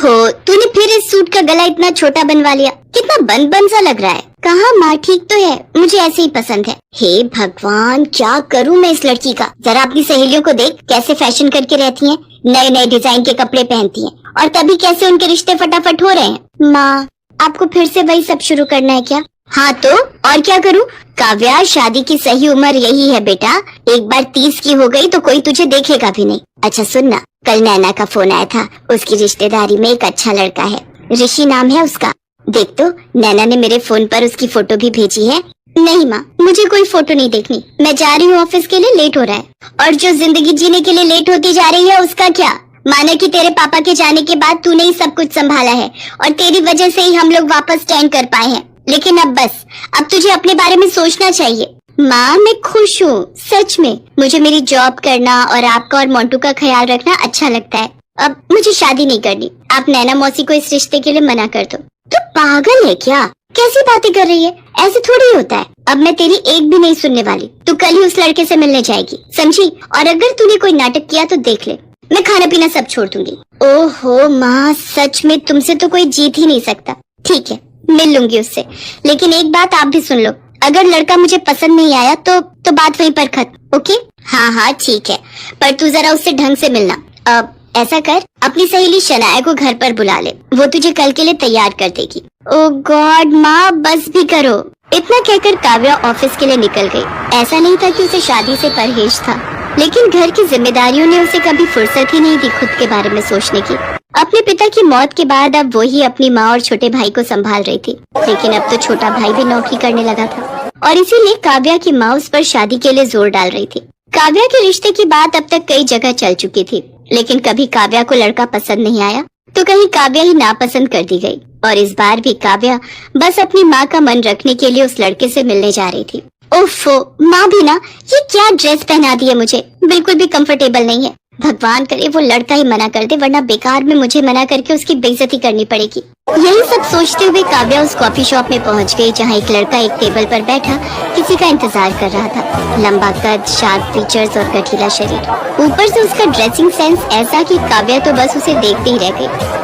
ओहो, तूने फिर इस सूट का गला इतना छोटा बनवा लिया, कितना बंद बंद सा लग रहा है। कहाँ माँ, ठीक तो है, मुझे ऐसे ही पसंद है। हे भगवान, क्या करूँ मैं इस लड़की का। जरा अपनी सहेलियों को देख, कैसे फैशन करके रहती हैं, नए नए डिजाइन के कपड़े पहनती हैं, और तभी कैसे उनके रिश्ते फटाफट हो रहे हैं। माँ, आपको फिर से वही सब शुरू करना है क्या? हाँ तो और क्या करूँ? काव्या, शादी की सही उम्र यही है बेटा, एक बार 30 की हो गई तो कोई तुझे देखेगा भी नहीं। अच्छा सुन ना, कल नैना का फोन आया था, उसकी रिश्तेदारी में एक अच्छा लड़का है, ऋषि नाम है उसका। देख तो, नैना ने मेरे फोन पर उसकी फोटो भी भेजी है। नहीं माँ, मुझे कोई फोटो नहीं देखनी, मैं जा रही हूँ ऑफिस के लिए, लेट हो रहा है। और जो जिंदगी जीने के लिए लेट होती जा रही है उसका क्या? माना कि तेरे पापा के जाने के बाद तूने ही सब कुछ संभाला है और तेरी वजह से ही हम लोग वापस स्टैंड कर पाए हैं, लेकिन अब बस, अब तुझे अपने बारे में सोचना चाहिए। माँ, मैं खुश हूँ, सच में। मुझे मेरी जॉब करना और आपका और मोंटू का ख्याल रखना अच्छा लगता है। अब मुझे शादी नहीं करनी, आप नैना मौसी को इस रिश्ते के लिए मना कर दो। तू पागल है क्या? कैसी बातें कर रही है, ऐसे थोड़ी होता है। अब मैं तेरी एक भी नहीं सुनने वाली, तू कल ही उस लड़के से मिलने जाएगी, समझी? और अगर तूने कोई नाटक किया तो देख ले, मैं खाना पीना सब छोड़ दूंगी। ओहो माँ, सच में तुमसे तो कोई जीत ही नहीं सकता। ठीक है, मिल लूंगी उससे, लेकिन एक बात आप भी सुन लो, अगर लड़का मुझे पसंद नहीं आया तो बात वहीं पर खत्म। ओके? हाँ हाँ ठीक है, पर तू जरा उससे ढंग से मिलना। अब ऐसा कर, अपनी सहेली शनाया को घर पर बुला ले, वो तुझे कल के लिए तैयार कर देगी। ओ गॉड माँ, बस भी करो। इतना कहकर काव्या ऑफिस के लिए निकल गई। ऐसा नहीं था कि उसे शादी से परहेज था, लेकिन घर की जिम्मेदारियों ने उसे कभी फुर्सत ही नहीं दी खुद के बारे में सोचने की। अपने पिता की मौत के बाद अब वो ही अपनी माँ और छोटे भाई को संभाल रही थी, लेकिन अब तो छोटा भाई भी नौकरी करने लगा था, और इसीलिए काव्या की माँ उस पर शादी के लिए जोर डाल रही थी। काव्या के रिश्ते की बात अब तक कई जगह चल चुकी थी, लेकिन कभी काव्या को लड़का पसंद नहीं आया तो कहीं काव्या ही नापसंद कर दी गई, और इस बार भी काव्या बस अपनी माँ का मन रखने के लिए उस लड़के से मिलने जा रही थी। ओफो, माँ भी ना, ये क्या ड्रेस पहना दी है मुझे, बिल्कुल भी कंफर्टेबल नहीं है। भगवान करे वो लड़का ही मना कर दे, वरना बेकार में मुझे मना करके उसकी बेइज्जती करनी पड़ेगी। यही सब सोचते हुए काव्या उस कॉफी शॉप में पहुंच गई, जहां एक लड़का एक टेबल पर बैठा किसी का इंतजार कर रहा था। लंबा कद, शार्प फीचर्स और गठीला शरीर, ऊपर से उसका ड्रेसिंग सेंस ऐसा कि काव्या तो बस उसे देखते ही रह गई।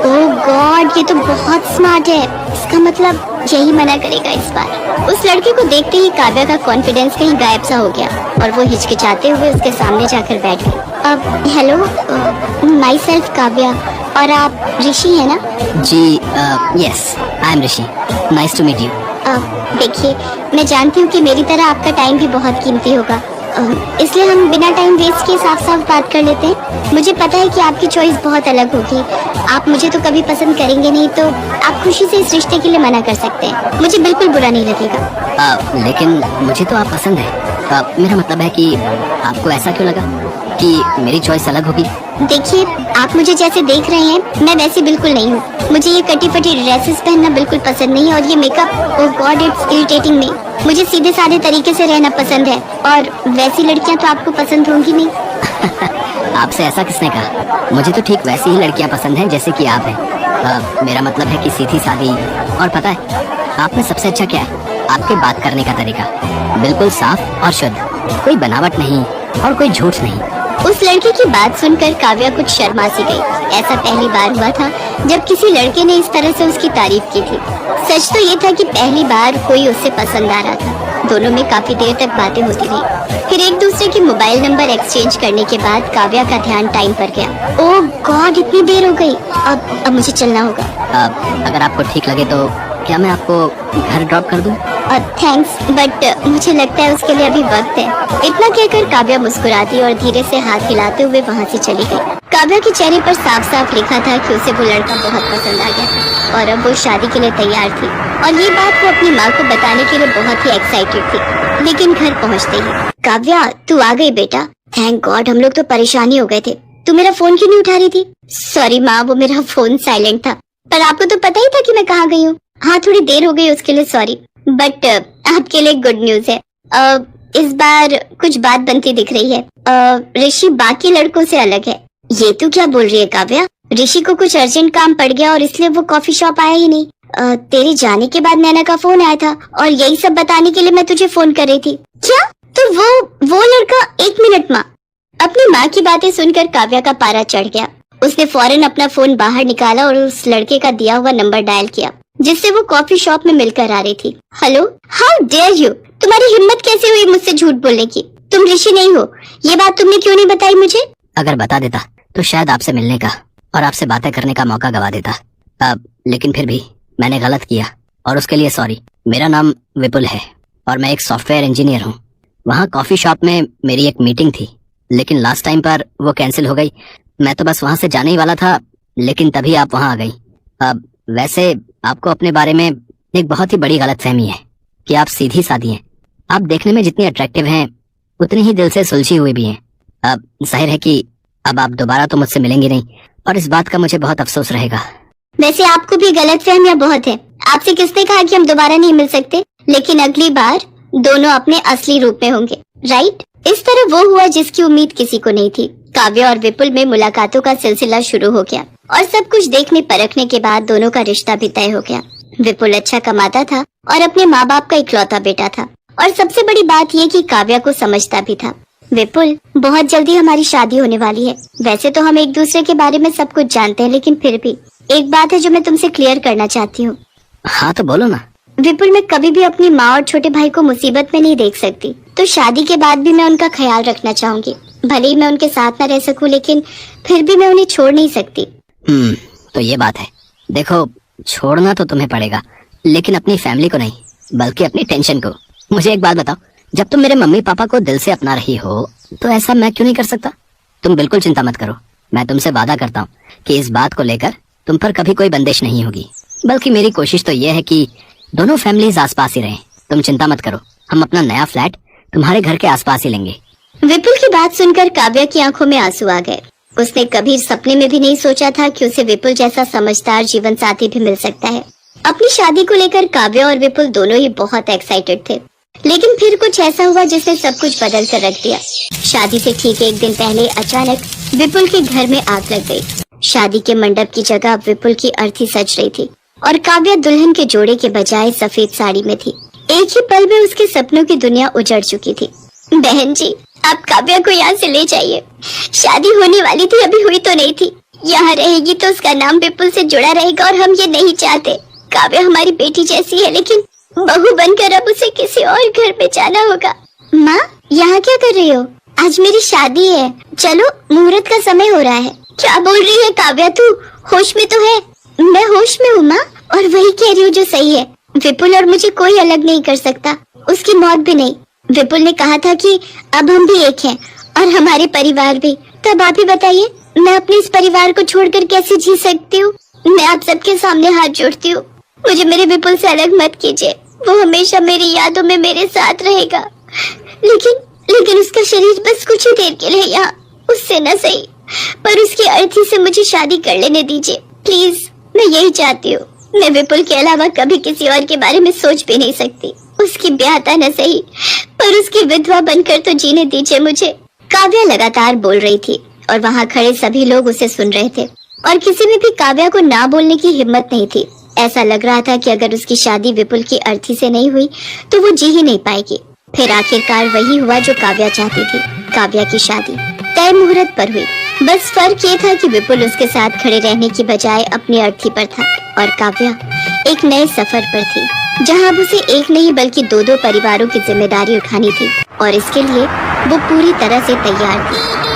ओह गॉड, ये तो बहुत स्मार्ट है, इसका मतलब यही मना करेगा इस बार। उस लड़के को देखते ही काव्या का कॉन्फिडेंस कहीं गायब सा हो गया, और वो हिचकिचाते हुए उसके सामने जाकर बैठ गई। अब हेलो, माई सेल्फ काव्या, और आप ऋषि है ना? जी yes, I am Rishi, nice to meet you. देखिए, मैं जानती हूँ कि मेरी तरह आपका टाइम भी बहुत कीमती होगा, इसलिए हम बिना टाइम वेस्ट किए साफ साफ बात कर लेते हैं। मुझे पता है कि आपकी चॉइस बहुत अलग होगी, आप मुझे तो कभी पसंद करेंगे नहीं, तो आप खुशी से इस रिश्ते के लिए मना कर सकते हैं, मुझे बिल्कुल बुरा नहीं लगेगा। लेकिन मुझे तो आप पसंद है। मेरा मतलब है कि आपको ऐसा क्यों लगा कि मेरी चॉइस अलग होगी? देखिए, आप मुझे जैसे देख रहे हैं मैं वैसी बिल्कुल नहीं हूँ। मुझे ये कटी फटी ड्रेसेस पहनना बिल्कुल पसंद नहीं है, और ये makeup, oh god, it's irritating me. मुझे सीधे साधे तरीके से रहना पसंद है, और वैसी लड़कियाँ तो आपको पसंद होंगी नहीं। आपसे ऐसा किसने कहा? मुझे तो ठीक वैसी ही लड़कियाँ पसंद हैं जैसे कि आप हैं। मेरा मतलब है कि सीधी सादी, और पता है आप में सबसे अच्छा क्या है? आपके बात करने का तरीका, बिल्कुल साफ और शुद्ध, कोई बनावट नहीं और कोई झूठ नहीं। उस लड़के की बात सुनकर काव्या कुछ शर्मा सी गई। ऐसा पहली बार हुआ था जब किसी लड़के ने इस तरह से उसकी तारीफ की थी। सच तो ये था कि पहली बार कोई उससे पसंद आ रहा था। दोनों में काफी देर तक बातें होती रही, फिर एक दूसरे के मोबाइल नंबर एक्सचेंज करने के बाद काव्या का ध्यान टाइम पर गया। ओह गॉड, इतनी देर हो गई, अब मुझे चलना होगा। अगर आपको ठीक लगे तो क्या मैं आपको घर ड्रॉप कर दूं? थैंक्स, बट मुझे लगता है उसके लिए अभी वक्त है। इतना कहकर काव्या मुस्कुराती और धीरे से हाथ हिलाते हुए वहाँ से चली गई। काव्या के चेहरे पर साफ साफ लिखा था कि उसे वो लड़का बहुत पसंद आ गया था, और अब वो शादी के लिए तैयार थी, और ये बात वो अपनी माँ को बताने के लिए बहुत ही एक्साइटेड थी। लेकिन घर पहुँचते ही, काव्या तू आ गई बेटा, थैंक गॉड, हम लोग तो परेशानी हो गए थे। तू मेरा फोन क्यों नहीं उठा रही थी? सॉरी माँ, वो मेरा फोन साइलेंट था, पर आपको तो पता ही था कि मैं कहाँ गई हूँ। हाँ, थोड़ी देर हो गई उसके लिए सॉरी, बट आपके लिए गुड न्यूज है। इस बार कुछ बात बनती दिख रही है। ऋषि बाकी लड़कों से अलग है। ये तू क्या बोल रही है काव्या? ऋषि को कुछ अर्जेंट काम पड़ गया और इसलिए वो कॉफी शॉप आया ही नहीं। तेरे जाने के बाद नैना का फोन आया था, और यही सब बताने के लिए मैं तुझे फोन कर रही थी। क्या? तो वो लड़का? एक मिनट माँ। अपनी माँ की बातें सुनकर काव्या का पारा चढ़ गया। उसने फौरन अपना फोन बाहर निकाला और उस लड़के का दिया हुआ नंबर डायल किया जिससे वो कॉफी शॉप में मिलकर आ रही थी। हेलो, हाउ डेयर यू, तुम्हारी हिम्मत कैसे हुई मुझसे झूठ बोलने की? तुम ऋषि नहीं हो, ये बात तुमने क्यों नहीं बताई मुझे? अगर बता देता तो शायद आपसे मिलने का और आपसे बातें करने का मौका गवा देता। लेकिन फिर भी मैंने गलत किया और उसके लिए सॉरी। मेरा नाम विपुल है और मैं एक सॉफ्टवेयर इंजीनियर हूँ। वहाँ कॉफी शॉप में मेरी एक मीटिंग थी, लेकिन लास्ट टाइम पर वो कैंसिल हो गई। मैं तो बस वहाँ से जाने ही वाला था, लेकिन तभी आप वहाँ आ गई। वैसे आपको अपने बारे में एक बहुत ही बड़ी गलतफहमी है कि आप सीधी सादी हैं। आप देखने में जितनी अट्रैक्टिव हैं उतनी ही दिल से सुलझी हुई भी हैं। अब जाहिर है कि अब आप दोबारा तो मुझसे मिलेंगे नहीं और इस बात का मुझे बहुत अफसोस रहेगा। वैसे आपको भी गलतफहमियां बहुत है। आपसे किसने कहा कि हम दोबारा नहीं मिल सकते? लेकिन अगली बार दोनों अपने असली रूप में होंगे, राइट? इस तरह वो हुआ जिसकी उम्मीद किसी को नहीं थी। काव्य और विपुल में मुलाकातों का सिलसिला शुरू हो गया और सब कुछ देखने परखने के बाद दोनों का रिश्ता भी तय हो गया। विपुल अच्छा कमाता था और अपने माँ बाप का इकलौता बेटा था और सबसे बड़ी बात ये कि काव्या को समझता भी था। विपुल, बहुत जल्दी हमारी शादी होने वाली है। वैसे तो हम एक दूसरे के बारे में सब कुछ जानते हैं, लेकिन फिर भी एक बात है जो मैं तुमसे क्लियर करना चाहती हूँ। हाँ तो बोलो ना। विपुल, मैं कभी भी अपनी माँ और छोटे भाई को मुसीबत में नहीं देख सकती, तो शादी के बाद भी मैं उनका ख्याल रखना चाहूंगी। भले ही मैं उनके साथ न रह सकूं, लेकिन फिर भी मैं उन्हें छोड़ नहीं सकती। तो ये बात है। देखो, छोड़ना तो तुम्हें पड़ेगा, लेकिन अपनी फैमिली को नहीं, बल्कि अपनी टेंशन को। मुझे एक बात बताओ, जब तुम मेरे मम्मी पापा को दिल से अपना रही हो तो ऐसा मैं क्यों नहीं कर सकता? तुम बिल्कुल चिंता मत करो, मैं तुमसे वादा करता हूँ कि इस बात को लेकर तुम पर कभी कोई बंदिश नहीं होगी। बल्कि मेरी कोशिश तो ये है कि दोनों फैमिलीज आसपास ही रहें। तुम चिंता मत करो, हम अपना नया फ्लैट तुम्हारे घर के आसपास ही लेंगे। विपुल की बात सुनकर काव्या की आंखों में आंसू आ गए। उसने कभी सपने में भी नहीं सोचा था कि उसे विपुल जैसा समझदार जीवन साथी भी मिल सकता है। अपनी शादी को लेकर काव्या और विपुल दोनों ही बहुत एक्साइटेड थे, लेकिन फिर कुछ ऐसा हुआ जिसने सब कुछ बदल कर रख दिया। शादी से ठीक एक दिन पहले अचानक विपुल के घर में आग लग गई। शादी के मंडप की जगह अब विपुल की अर्थी सज रही थी और काव्या दुल्हन के जोड़े के बजाय सफेद साड़ी में थी। एक ही पल में उसके सपनों की दुनिया उजड़ चुकी थी। बहन जी, आप काव्या को यहाँ से ले जाइए। शादी होने वाली थी, अभी हुई तो नहीं थी। यहाँ रहेगी तो उसका नाम विपुल से जुड़ा रहेगा और हम ये नहीं चाहते। काव्या हमारी बेटी जैसी है, लेकिन बहू बनकर अब उसे किसी और घर में जाना होगा। माँ, यहाँ क्या कर रही हो? आज मेरी शादी है, चलो, मुहूर्त का समय हो रहा है। क्या बोल रही है काव्या, तू होश में तो है? मैं होश में हूँ माँ, और वही कह रही हूँ जो सही है। विपुल और मुझे कोई अलग नहीं कर सकता, उसकी मौत भी नहीं। विपुल ने कहा था कि अब हम भी एक हैं और हमारे परिवार भी। तब आप ही बताइए, मैं अपने इस परिवार को छोड़कर कैसे जी सकती हूँ? मैं आप सबके सामने हाथ जोड़ती हूँ, मुझे मेरे विपुल से अलग मत कीजिए। वो हमेशा मेरी यादों में मेरे साथ रहेगा, लेकिन उसका शरीर बस कुछ ही देर के लिए यहाँ, उससे न सही पर उसकी अर्थी से मुझे शादी कर लेने दीजिए प्लीज। मैं यही चाहती हूँ। मैं विपुल के अलावा कभी किसी और के बारे में सोच भी नहीं सकती। उसकी ब्याहता न सही पर उसकी विधवा बनकर तो जीने दीजिए मुझे। काव्या लगातार बोल रही थी और वहाँ खड़े सभी लोग उसे सुन रहे थे और किसी में भी काव्या को ना बोलने की हिम्मत नहीं थी। ऐसा लग रहा था कि अगर उसकी शादी विपुल की अर्थी से नहीं हुई तो वो जी ही नहीं पाएगी। फिर आखिरकार वही हुआ जो काव्या चाहती थी। काव्या की शादी तय मुहूर्त पर हुई। बस फर्क ये था कि विपुल उसके साथ खड़े रहने की बजाय अपनी अर्थी पर था और काव्या एक नए सफर पर थी, जहां अब उसे एक नहीं बल्कि दो परिवारों की जिम्मेदारी उठानी थी और इसके लिए वो पूरी तरह से तैयार थी।